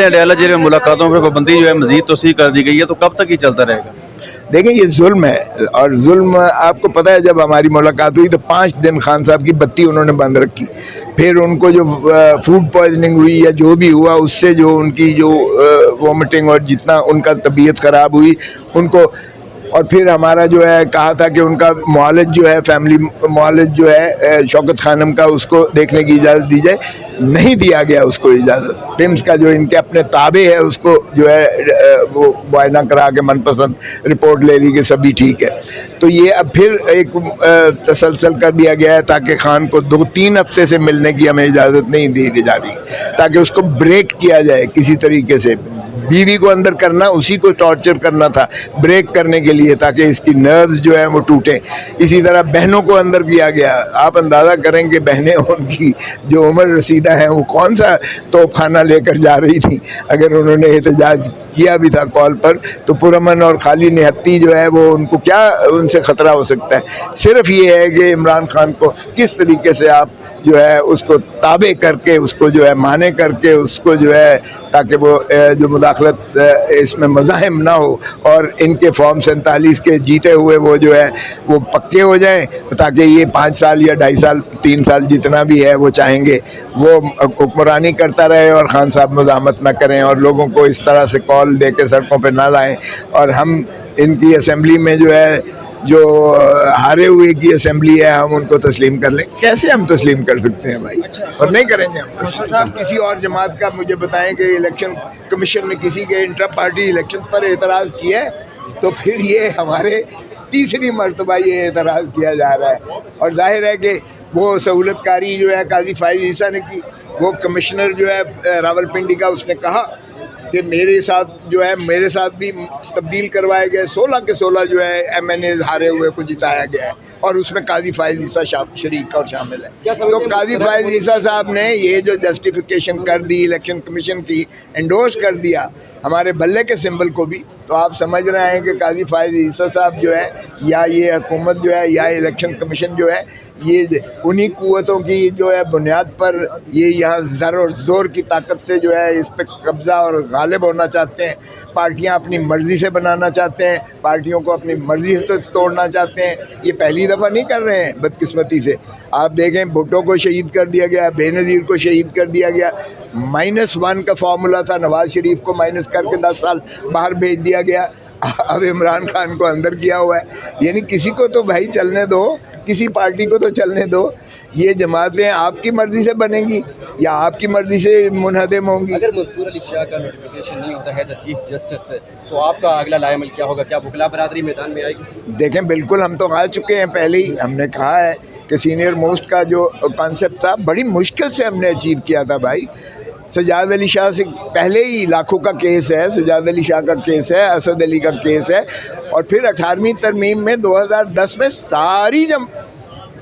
Adiala jail में मुलाकातों पर पाबंदी जो है मजीद तोसी कर दी गई है, तो कब तक ये चलता रहेगा? देखें ये जुल्म है, और जुल्म आपको पता है, जब हमारी मुलाकात हुई तो 5 दिन खान साहब की बत्ती उन्होंने बंद रखी। फिर उनको जो फूड पॉइजनिंग हुई या जो भी हुआ, उससे जो उनकी जो वॉमिटिंग और जितना उनका तबीयत ख़राब हुई उनको, और फिर हमारा जो है कहा था कि उनका मुआलिज जो है, फैमिली मुआलिज जो है शौकत खानम का, उसको देखने की इजाज़त दी जाए। नहीं दिया गया उसको इजाज़त। पिम्स का जो इनके अपने ताबे है, उसको जो है वो मुआयना करा के मनपसंद रिपोर्ट ले ली कि सभी ठीक है। तो ये अब फिर एक तसलसल कर दिया गया है ताकि खान को 2-3 हफ्ते से मिलने की हमें इजाज़त नहीं दी जा रही, ताकि उसको ब्रेक किया जाए किसी तरीके से। बीवी को अंदर करना, उसी को टॉर्चर करना था ब्रेक करने के लिए, ताकि इसकी नर्व्स जो है वो टूटें। इसी तरह बहनों को अंदर किया गया। आप अंदाज़ा करें कि बहनें उनकी जो उम्र रसीदा हैं वो कौन सा तोपखाना लेकर जा रही थी। अगर उन्होंने एहतजाज किया भी था कॉल पर, तो पुरअमन और खाली निहत्ती जो है वो, उनको क्या उनसे ख़तरा हो सकता है। सिर्फ ये है कि इमरान खान को किस तरीके से आप जो है उसको ताबे करके, उसको जो है माने करके, उसको जो है ताकि वो जो मुदाखलत इसमें मज़ाहिम ना हो, और इनके फॉर्म 47 के जीते हुए वो जो है वो पक्के हो जाएं, ताकि ये 5 साल या 2.5 साल 3 साल जितना भी है वो चाहेंगे वो हुक्मरानी करता रहे, और खान साहब मज़ामत ना करें, और लोगों को इस तरह से कॉल दे के सड़कों पर ना लाएं, और हम इनकी असम्बली में जो है, जो हारे हुए की असेंबली है, हम उनको तस्लीम कर लें। कैसे हम तस्लीम कर सकते हैं भाई? और नहीं करेंगे हम तस्लीम। साहब किसी और जमात का मुझे बताएं कि इलेक्शन कमीशन ने किसी के इंटर पार्टी इलेक्शन पर एतराज़ किया है, तो फिर ये हमारे तीसरी मरतबा ये एतराज़ किया जा रहा है। और जाहिर है कि वो सहूलतकारी जो है काजी फाइज ईसा ने की, वो कमिश्नर जो है रावलपिंडी का, उसने कहा कि मेरे साथ जो है, मेरे साथ भी तब्दील करवाए गए 16 के 16 जो है MNAs हारे हुए को जिताया गया है, और उसमें काजी फाइज ईसा शरीक और शामिल है। तो काजी फाइज ईसा साहब ने ये जो जस्टिफिकेशन कर दी इलेक्शन कमीशन की, एंडोर्स कर दिया हमारे बल्ले के सिंबल को भी, तो आप समझ रहे हैं कि काजी फाइज ईसा साहब जो है, या ये हुकूमत जो है, या इलेक्शन कमीशन जो है, ये उन्हीं कुव्वतों की जो है बुनियाद पर ये यहाँ ज़र और ज़ोर की ताकत से जो है इस पर कब्ज़ा और गालिब होना चाहते हैं। पार्टियाँ अपनी मर्ज़ी से बनाना चाहते हैं, पार्टियों को अपनी मर्ज़ी से तो तोड़ना चाहते हैं। ये पहली दफ़ा नहीं कर रहे हैं बदकिस्मती से। आप देखें, भुट्टो को शहीद कर दिया गया, बेनज़ीर को शहीद कर दिया गया। -1 का फार्मूला था, नवाज़ शरीफ को माइनस करके 10 साल बाहर भेज दिया गया। अब इमरान खान को अंदर किया हुआ है। यानी किसी को तो भाई चलने दो, किसी पार्टी को तो चलने दो। ये जमातें आपकी मर्ज़ी से बनेंगी या आपकी मर्ज़ी से मुनहदम होंगी। अगर मंसूर अली शाह का नोटिफिकेशन नहीं होता है एज चीफ जस्टिस से, तो आपका अगला लाएमल क्या होगा? क्या वकला बरादरी मैदान में आएगी? देखें, बिल्कुल, हम तो आ चुके हैं। पहले ही हमने कहा है कि सीनियर मोस्ट का जो कॉन्सेप्ट था, बड़ी मुश्किल से हमने अचीव किया था भाई। सजाद अली शाह से पहले ही लाखों का केस है, सजाद अली शाह का केस है, असद अली का केस है, और फिर 18वीं तरमीम में 2010 में सारी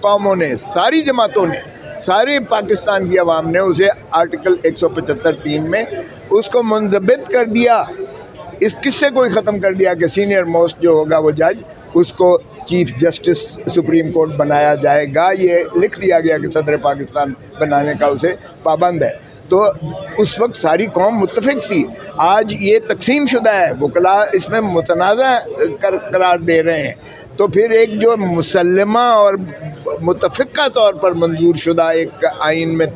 कौमों ने, सारी जमातों ने, सारे पाकिस्तान की आवाम ने उसे आर्टिकल 175(3) में उसको मुंजबित कर दिया। इस किस्से को ही ख़त्म कर दिया कि सीनियर मोस्ट जो होगा वो जज, उसको चीफ जस्टिस सुप्रीम कोर्ट बनाया जाएगा। ये लिख दिया गया कि सदर पाकिस्तान बनाने का उसे पाबंद है। तो उस वक्त सारी कौम मुत्तफिक थी। आज ये तकसीम शुदा है, वकला इसमें मुतनाज़ा करार दे रहे हैं। तो फिर एक जो मुसल्लमा और मुतफ़िक़ा तौर पर मंजूर शुदा एक आइन में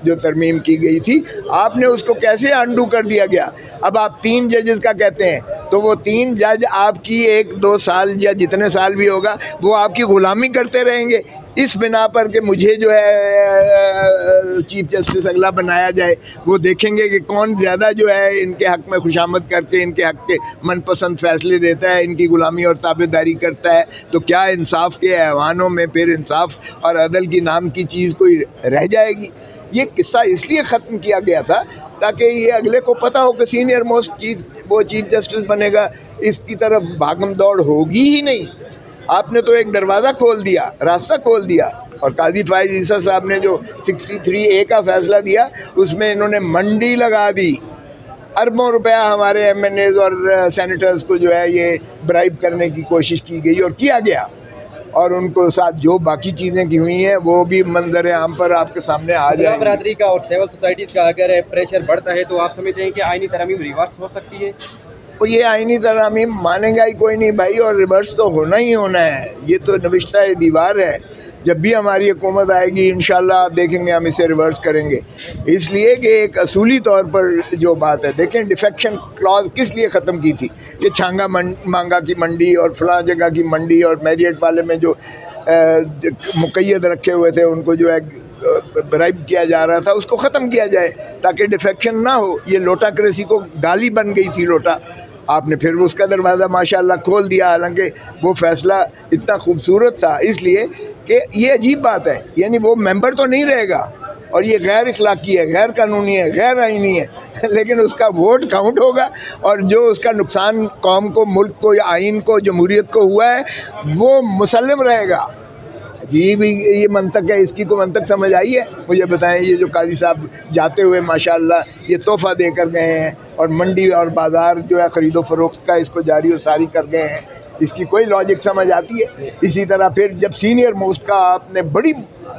जो तरमीम की गई थी, आपने उसको कैसे अंडू कर दिया गया? अब आप 3 जजेस का कहते हैं, तो वो 3 जज आपकी 1-2 साल या जितने साल भी होगा वो आपकी ग़ुलामी करते रहेंगे, इस बिना पर कि मुझे जो है चीफ जस्टिस अगला बनाया जाए। वो देखेंगे कि कौन ज़्यादा जो है इनके हक़ में खुशामद करके इनके हक़ के मनपसंद फ़ैसले देता है, इनकी ग़ुलामी और ताबेदारी करता है। तो क्या इंसाफ के ऐवानों में फिर इंसाफ और अदल की नाम की चीज़ कोई रह जाएगी? ये किस्सा इसलिए ख़त्म किया गया था ताकि ये अगले को पता हो कि सीनियर मोस्ट चीफ जस्टिस बनेगा, इसकी तरफ भागम दौड़ होगी ही नहीं। आपने तो एक दरवाज़ा खोल दिया, रास्ता खोल दिया। और काजी फाइज ईसा साहब ने जो 63A का फ़ैसला दिया, उसमें इन्होंने मंडी लगा दी। अरबों रुपया हमारे MNAs और सेनेटर्स को जो है ये ब्राइब करने की कोशिश की गई और किया गया। اور ان کو ساتھ جو باقی چیزیں کی ہوئی ہیں وہ بھی منظر عام پر آپ کے سامنے آ وکلا جائیں گی۔ برادری کا اور سول سوسائٹیز کا اگر پریشر بڑھتا ہے تو آپ سمجھتے ہیں کہ آئینی ترامیم ریورس ہو سکتی ہے؟ تو یہ آئینی ترامیم مانیں گا ہی کوئی نہیں بھائی، اور ریورس تو ہونا ہی ہونا ہے، یہ تو نوشتہ دیوار ہے۔ جب بھی ہماری حکومت آئے گی انشاءاللہ آپ دیکھیں گے ہم اسے ریورس کریں گے، اس لیے کہ ایک اصولی طور پر جو بات ہے، دیکھیں ڈیفیکشن کلاز کس لیے ختم کی تھی کہ چھانگا مانگا کی منڈی اور فلاں جگہ کی منڈی اور میریٹ والے میں جو مقید رکھے ہوئے تھے ان کو جو ہے برائب کیا جا رہا تھا اس کو ختم کیا جائے تاکہ ڈیفیکشن نہ ہو۔ یہ لوٹا کریسی کو گالی بن گئی تھی لوٹا، آپ نے پھر اس کا دروازہ ماشاءاللہ کھول دیا، حالانکہ وہ فیصلہ اتنا خوبصورت تھا، اس لیے کہ یہ عجیب بات ہے، یعنی وہ ممبر تو نہیں رہے گا اور یہ غیر اخلاقی ہے، غیر قانونی ہے، غیر آئینی ہے، لیکن اس کا ووٹ کاؤنٹ ہوگا اور جو اس کا نقصان قوم کو، ملک کو یا آئین کو، جمہوریت کو ہوا ہے وہ مسلم رہے گا۔ عجیب یہ منطق ہے، اس کی کوئی منطق سمجھ آئی ہے؟ مجھے بتائیں، یہ جو قاضی صاحب جاتے ہوئے ماشاءاللہ یہ تحفہ دے کر گئے ہیں اور منڈی اور بازار جو ہے خرید و فروخت کا اس کو جاری و ساری کر گئے ہیں، اس کی کوئی لاجک سمجھ آتی ہے؟ اسی طرح پھر جب سینئر موسٹ کا آپ نے بڑی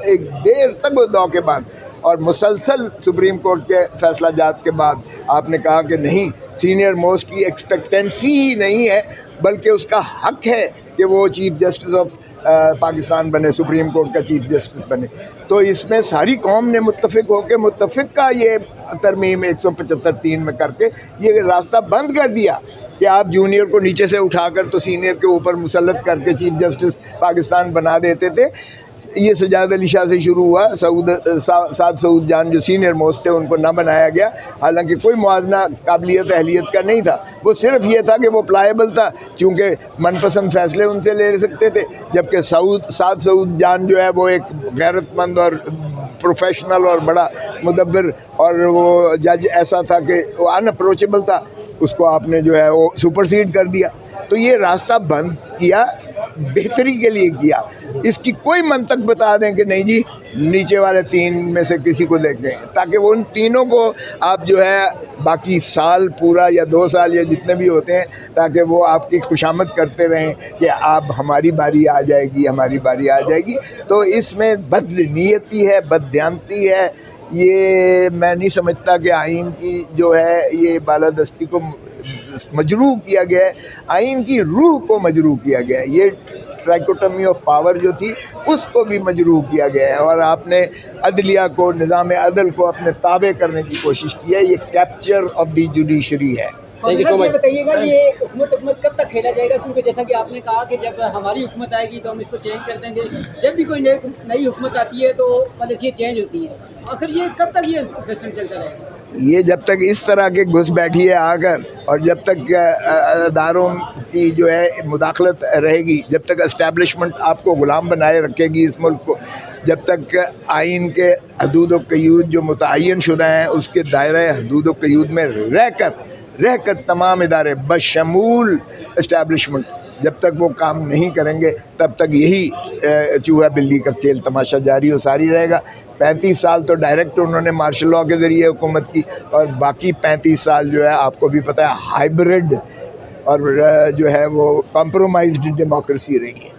ایک دیر تک دو کے بعد اور مسلسل سپریم کورٹ کے فیصلہ جات کے بعد آپ نے کہا کہ نہیں، سینئر موسٹ کی ایکسپیکٹنسی ہی نہیں ہے بلکہ اس کا حق ہے کہ وہ چیف جسٹس آف پاکستان بنے، سپریم کورٹ کا چیف جسٹس بنے، تو اس میں ساری قوم نے متفق ہو کے متفق کا یہ ترمیم 175(3) میں کر کے یہ راستہ بند کر دیا کہ آپ جونیئر کو نیچے سے اٹھا کر تو سینئر کے اوپر مسلط کر کے چیف جسٹس پاکستان بنا دیتے تھے۔ یہ سجاد علی شاہ سے شروع ہوا، سعد سعود جان جو سینئر موسٹ تھے ان کو نہ بنایا گیا، حالانکہ کوئی موازنہ قابلیت اہلیت کا نہیں تھا، وہ صرف یہ تھا کہ وہ پلائیبل تھا چونکہ من پسند فیصلے ان سے لے سکتے تھے، جبکہ سعد سعود جان جو ہے وہ ایک غیرت مند اور پروفیشنل اور بڑا مدبر اور وہ جج ایسا تھا کہ وہ ان اپروچیبل تھا، اس کو آپ نے جو ہے وہ سپرسیڈ کر دیا۔ تو یہ راستہ بند کیا، بہتری کے لیے کیا، اس کی کوئی منطق بتا دیں کہ نہیں جی نیچے والے 3 میں سے کسی کو لے کے، تاکہ وہ ان تینوں کو آپ جو ہے باقی سال پورا یا 2 سال یا جتنے بھی ہوتے ہیں تاکہ وہ آپ کی خوشامد کرتے رہیں کہ آپ ہماری باری آ جائے گی، ہماری باری آ جائے گی۔ تو اس میں بد نیتی ہے، بد دیانتی ہے، یہ میں نہیں سمجھتا کہ آئین کی جو ہے یہ بالادستی کو مجروح کیا گیا ہے، آئین کی روح کو مجروح کیا گیا ہے، یہ ٹرائکوٹمی آف پاور جو تھی اس کو بھی مجروح کیا گیا ہے، اور آپ نے عدلیہ کو، نظام عدل کو اپنے تابع کرنے کی کوشش کی ہے، یہ کیپچر آف دی جوڈیشری ہے۔ یہ بتائیے گا یہ حکومت کب تک کھیلا جائے گا، کیونکہ جیسا کہ آپ نے کہا کہ جب ہماری حکومت آئے گی تو ہم اس کو چینج کر دیں گے، جب بھی کوئی نئی حکومت آتی ہے تو پالیسیاں چینج ہوتی ہیں، آخر یہ کب تک یہ سسٹم چلتا رہے گا؟ یہ جب تک اس طرح کے گھس بیٹھیے آ کر، اور جب تک اداروں کی جو ہے مداخلت رہے گی، جب تک اسٹیبلشمنٹ آپ کو غلام بنائے رکھے گی اس ملک کو، جب تک آئین کے حدود و قیود جو متعین شدہ ہیں اس کے دائرہ حدود و قیود میں رہ کر تمام ادارے بشمول اسٹیبلشمنٹ جب تک وہ کام نہیں کریں گے تب تک یہی چوہا بلی کا کھیل تماشا جاری و ساری رہے گا۔ 35 سال تو ڈائریکٹ انہوں نے مارشل لاء کے ذریعے حکومت کی، اور باقی 35 سال جو ہے آپ کو بھی پتہ ہے ہائیبرڈ اور جو ہے وہ کمپرومائزڈ ڈیموکریسی رہی ہے۔